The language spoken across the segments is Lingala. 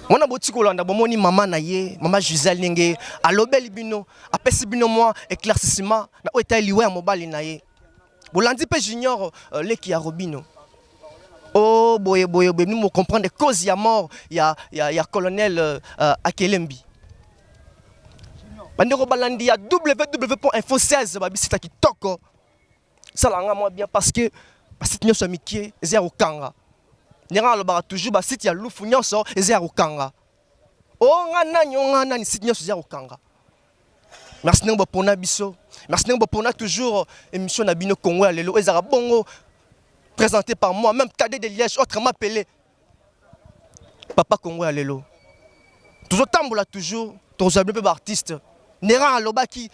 Mwana boti kolanda bomoni mama na ye, mama Gisèle Nenge, alobeli bino, apesi bino moi éclaircissement na oeta liwe ya mobali na ye. Bolandi pe junior leki ya Robino. Oh boye nous me comprendre cause ya mort ya colonel Akelembi. Bandeko balandi ya www.info16 babisita kitoko. Ça langa moi bien parce que site nyonso mikie ezia okanga. Nera lobara toujours ba site ya lufu nyonso ezia okanga. Oh nga nani site nyonso ezia okanga. Merci nanga pona biso. Merci nanga pona toujours émission na bino Congo ya lelo ezara bongo présenté par moi même cadet de Liège autrement appelé Papa Congo ya lelo. Toujours tambola toujours toujours un artiste. Nera lobaki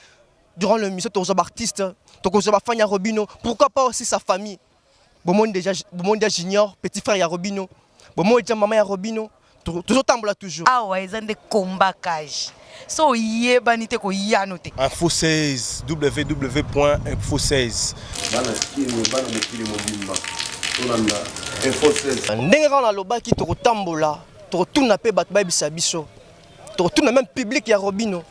durant l'émission toujours artiste, toujours Fanya Robino, pourquoi pas aussi sa famille. Bomon déjà junior, petit frère ya Robino. Bomon déjà maman ya Robino. Toujours tambola toujours. Ah ouais, ils ont des combats cage. So yebanite ko yanote. Info 16 www.info16. Info 16. Ndenge na lobaki to tambola, to tuna pe bat babisa biso. To tuna même public ya Robino.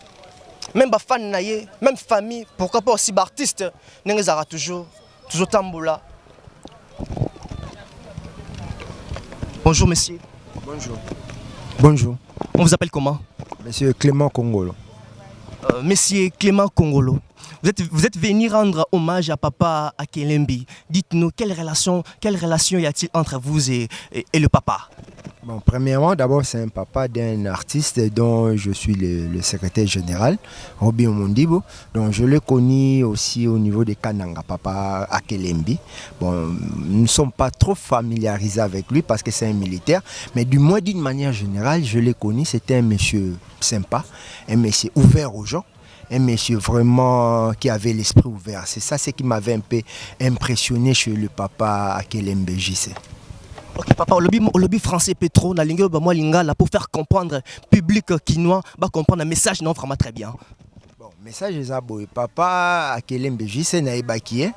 Même ba fan na ye, même famille, pourquoi pas aussi artiste, ndenge zara toujours tambola. Bonjour monsieur. Bonjour. Bonjour. On vous appelle comment? Monsieur Clément Congolo. Monsieur Clément Congolo, vous êtes venu rendre hommage à Papa Akelembi. Dites-nous, quelle relation y a-t-il entre vous et le papa? Bon, premièrement, d'abord, c'est un papa d'un artiste dont je suis le secrétaire général, Robin Mondibo. Donc, je l'ai connu aussi au niveau de Kananga, Papa Akelembi. Bon, nous ne sommes pas trop familiarisés avec lui parce que c'est un militaire, mais du moins, d'une manière générale, je l'ai connu. C'était un monsieur sympa, un monsieur ouvert aux gens. Un monsieur vraiment qui avait l'esprit ouvert. C'est ça ce qui m'avait un peu impressionné chez le papa Akelembi JC. Ok papa, au lobby français Petro, na lingue ba moi lingala pour faire comprendre public kinois, ba comprendre un message non vraiment très bien. Bon, message est aboy. Papa Akelembi JC na ebakie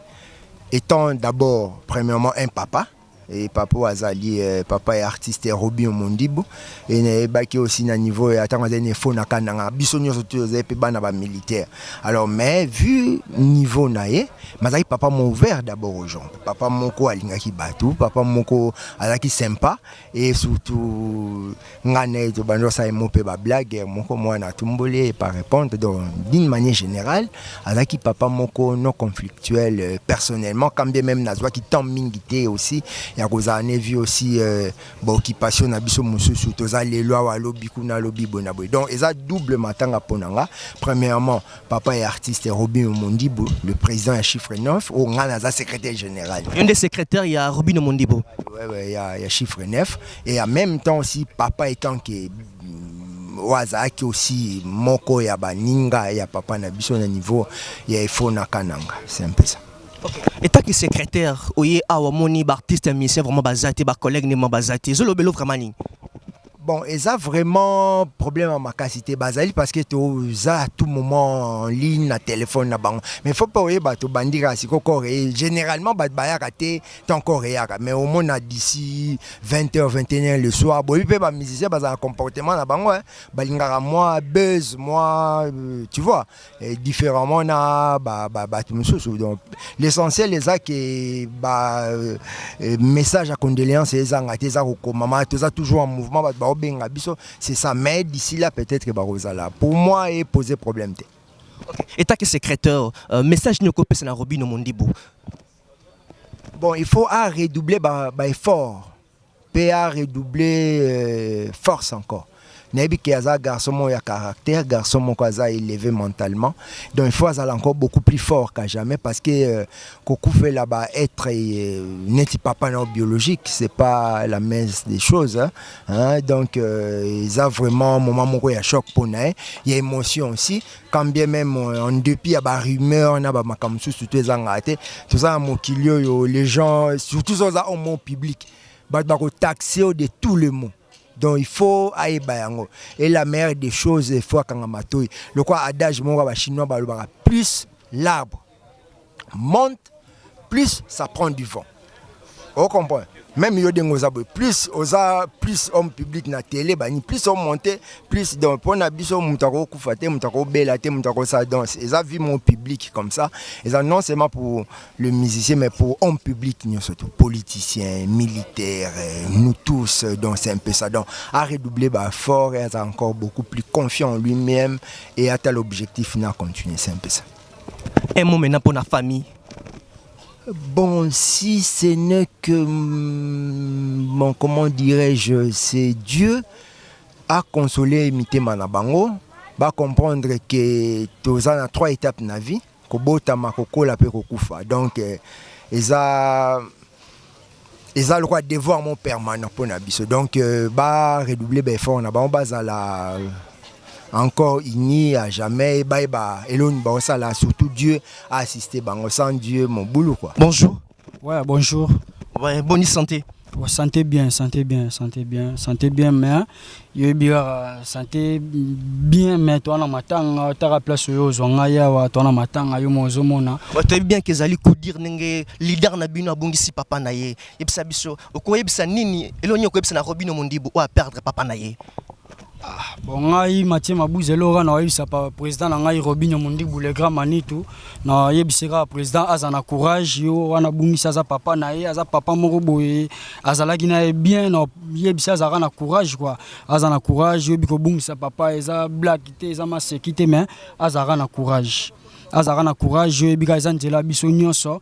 étant d'abord premièrement un papa. Et papa Azali, papa est artiste Robin Mondibo. Et il aussi na niveau et attends des faux na kananga bisonyo surtout bana militaire. Alors mais vu niveau naé, mazaki papa m'a ouvert d'abord aux gens. Papa moko alinga ki batu, papa moko alaki sympa et surtout ngane to bando sa mope ba blague moko moi na tumbole pas répondre donc d'une manière générale alaki papa moko non conflictuel personnellement quand bien même nazwa ki tant mingité aussi. Il y a vu aussi occupation na biso mususu toza lelo wa lobi kuna lobi bonaboy. Donc eza double matanga ponanga. Premièrement, papa est artiste Robin Mondibo, le président à chiffre 9 ou ngana za secrétaire général. Un des secrétaires il y a Robin Mondibo. Ouais, il y a chiffre 9 et en même temps aussi papa étant que Wazaki aussi moko ya baninga ya papa na biso na niveau ya ifo na kananga. C'est un peu ça. Okay. Et tant que secrétaire, oye awamoni artiste musicien vraiment bazati, ba collègue ne bazati. Zolo belo vraiment ni. Bon, et ça vraiment problème à ma capacité basale parce que tu as à tout moment en ligne, na téléphone, na bango. Mais faut pas oublier bato bandira si coré. Généralement bat baya raté ton coréa. Mais au moins d'ici 20h 21h le soir, bon peut ba musicien bas un comportement na bango balingara moi buzz moi tu vois et différemment na tout mususu. Donc l'essentiel est ça que message à condoléances et ça ngate ça ko maman tu as toujours en mouvement bat c'est ça, mais d'ici là peut-être que Barosala pour moi est posé problème. Okay. Et tant que secrétaire, message nous copie na Robin Mondibo. Bon, il faut redoubler effort, à redoubler force encore. Nebi qui a garçon mon ya caractère, garçon mon kaza élevé mentalement. Donc il faut aller encore beaucoup plus fort qu'à jamais parce que Kokou fait là-bas être n'est pas non biologique, c'est pas la messe des choses. Hein? Donc ils ont vraiment un moment où il y a choc pour nous, il y a émotion aussi. Quand bien même en dépit il y a des rumeurs, on a des makamsu surtout les angatés, tout ça mon kilio les gens surtout ça au mon public. taxer de tout le monde. Donc il faut aller bayango. Et la meilleure des choses, il faut kangamatoy. Le quoi adage mon chinois plus l'arbre monte, plus ça prend du vent. Vous comprenez? Même plus plus homme public na télé, plus on monte, plus donc pour na biso mutako kufate, mutako belate, mutako ça danse. Ils ont vu mon public comme ça. Ils ont non seulement pour le musicien, mais pour homme public, nous surtout politiciens, militaires, nous tous. Donc c'est un peu ça. Donc à redoubler fort, et à encore beaucoup plus confiant en lui-même et à tel objectif n'a continuer. C'est un peu ça. Un mot maintenant pour la famille. Bon, si ce n'est que, bon, comment dirais-je, c'est Dieu a consolé imité Manabango, va comprendre que tous en a 3 étapes de la vie, Kobota, Makoko, la Pekokufa. Donc, ils ont le droit de devoir mon permanent pour Nabiso. Donc, va redoubler fort, on a la encore inni à jamais surtout Dieu a assisté sans Dieu mon boulot quoi. Bonjour. Ouais, bonjour. Ouais, bonne santé. Ouais, santé bien mais yo bien santé bien mais toi na matanga ta place yo zonga ya wa toi na matanga yo mozo mona. Ouais, tu bien que zali ko dire nenge leader na bino abongisi papa na ye. Yebisa biso okoyebisa nini elonyo ko yebisa na Robino Mondibo o a perdre papa na ye. Bon ngai Mathieu Mabuzelo na oyebisa pa président na ngai Robino Mondibo le grand manitou na yebisera président azana courage yo wana bungisa za papa na ye aza papa moko boye azalaki na bien na yebisa za na courage quoi azana courage yo biko bungisa papa eza black te eza masekite mais azara na courage yo bika eza nzela biso nyonso.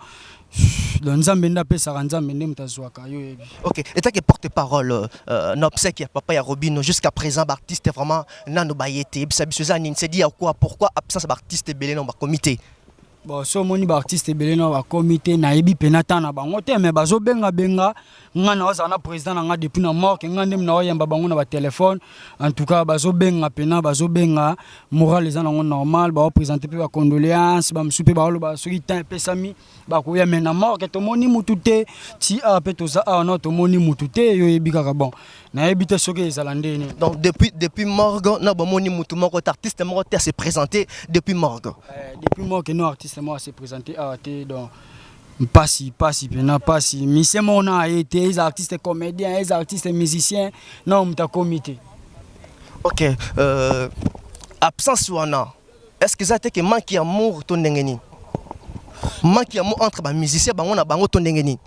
Ok, et tant que porte-parole, n'obsèque papa ya Robino jusqu'à présent, l'artiste vraiment nano bayete. C'est dit à quoi, pourquoi absence d'artiste belé dans le comité. Bon, so moni artiste belé dans le comité na ebi penata na bango te mais bazo benga ngana ozana président nga depuis na mort ngandem na oyamba bango na ba téléphone en tout cas bazo benga moral les ana normal ba présenter pe ba condoléances ba msupe ba lo ba soki temps pesami ba ko ya mena mort que to moni mutute ti a pe to za a no to moni mutute yo ebika bon na ebite soki ezalande ni. Donc depuis morgue na ba moni mutu moko artiste moko te se présenter depuis morgue. Depuis morgue no artiste moi se présenter à donc pas si mais c'est mon a été les artistes comédiens les artistes musiciens non m'ta comité. Ok, absence wana est-ce que ça que manque amour ton ndengeni manque amour entre ba musiciens bango na bango ton ndengeni.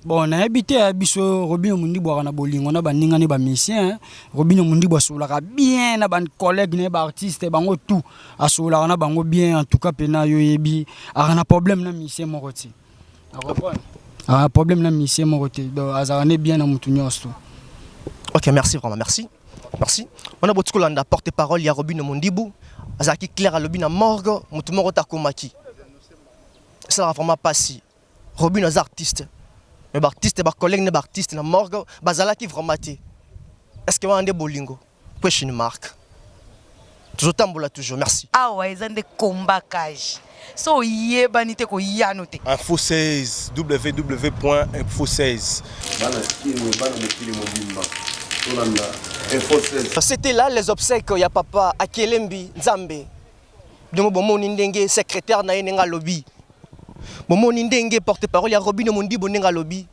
Bon na habité à biso Robino Mondibo na bolingo na baninga ne ba musicien Robino Mondibo asolaka bien na ban collègue ne ba artiste bango tout asolaka na bango bien en tout cas pena yo yebi ana problème na musicien moko ti. Un problème là monsieur mon côté donc azarane bien na mutu nyonso. Ok, merci vraiment, merci. On a beaucoup de porte-parole ya Robino Mondibo azaki clair à lobina morgue mutu moko takomaki. Ça va vraiment pas si Robino az artiste. Mais artiste ba collègue ne ba artiste na morgue bazalaki vraiment té. Est-ce que va ande bolingo? Question mark. Toujours tambola toujours, merci. Ah ouais, ils ont des combats cage. So yebanite ko yanote. Info 16 www.info16. C'était là les obsèques ya papa Akelembi Nzambe. Donc bon ndenge secrétaire na yenga lobby. Bon ndenge porte-parole ya Robino Mondibo nenga lobby.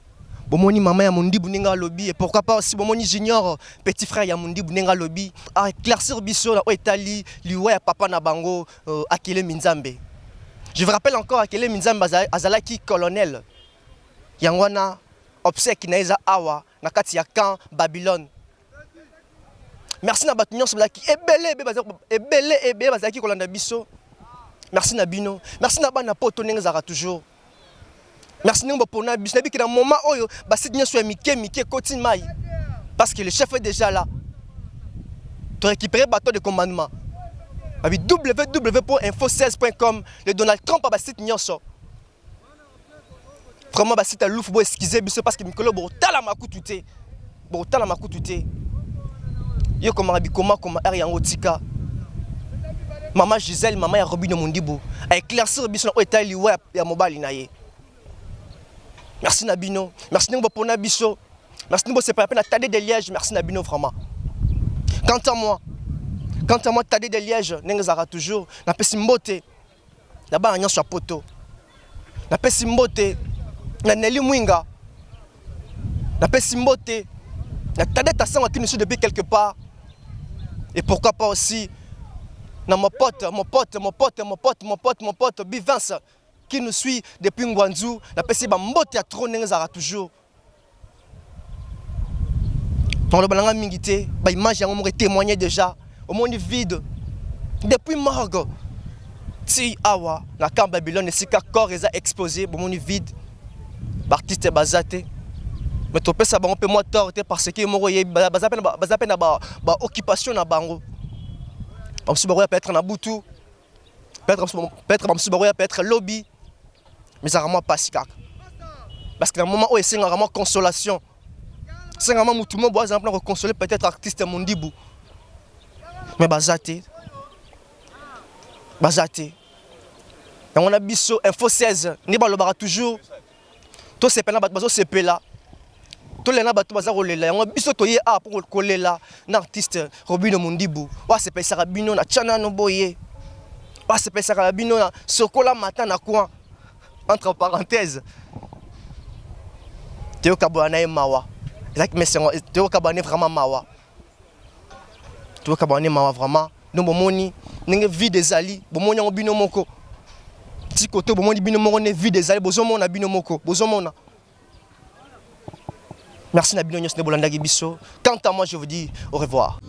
Bon maman ya Mondibo nenga lobby et pourquoi pas aussi bon junior petit frère ya Mondibo nenga lobby. A éclaircir biso na Italie, liwa ya papa na bango Akelembi Nzambe. Je vous rappelle encore que les Minzambe azalaki colonel. Yangwana obsèque na eza awa na kati ya camp Babylone. Merci na batunyo soblaki ebele bazalaki kolanda biso. Merci na bino. Merci na bana poto nengezaka toujours. Merci ningo pona biso na biki na moment oyo basi nyo so mike koti mai. Parce que le chef est déjà là. Tu récupérer bateau de commandement. Avec www.info16.com, le Donald Trump a site nyonso. Vraiment ba site louf bo excuser biso parce que mikolo bo tala makutute. Bo tala makutute. Yo comment er yango tika. Maman Gisèle, maman ya Robino Mondibo, a éclaircir biso na Italie wa ya mobali na ye. Merci Nabino, merci ningo pona biso. Merci de c'est pas la peine à Tadé de Liège, merci Nabino vraiment. Quant à moi, Tadé de Liège, n'engazara toujours, n'a pas simboté, là-bas un sur poto, n'a pas simboté, n'a Nelly Mwinga, n'a pas simboté, n'a Tadé Tassan qui nous suit depuis quelque part, et pourquoi pas aussi, n'a mon pote, Bivance, qui nous suit depuis Ngwanzou, n'a pas simboté à trop n'engazara toujours. Dans le balanga mingité, bah image on m'aurait témoigné déjà au monde vide depuis morgue. Si awa na camp Babylone si ka corps est exposé au monde vide. Artiste bazaté. Mais topé ça ba on peut moi tort parce que mo royé bazape na ba occupation na bango. Comme si peut être na butu. Peut-être comme si peut être lobby. Mais ça vraiment pas si kaka. Parce que dans le moment où c'est vraiment consolation. C'est un moment où tout le monde doit reconsoler peut-être artiste Mondibou. Mais bazaté. On a biso info 16. Ni ba lobara toujours. To c'est pena bazo c'est pela. To lena bato baza rolela. On a biso to ye a pour kolela na artiste Robino Mondibou. Wa c'est pesa Rabino na Chana no boye. Wa c'est pesa Rabino na Sokola matin na coin. Entre parenthèses. Théo Kabouana et Mawa. Mais c'est Théo Kabane vraiment mawa. Théo Kabane mawa vraiment. Nous bomoni, n'enge vie des ali, bomoni en bino moko. Ti côté bomoni bino moko ne vie des ali, bozomo na bino moko, bozomo na. Merci na bino nyos ne bolanda gibiso. Quant à moi je vous dis au revoir.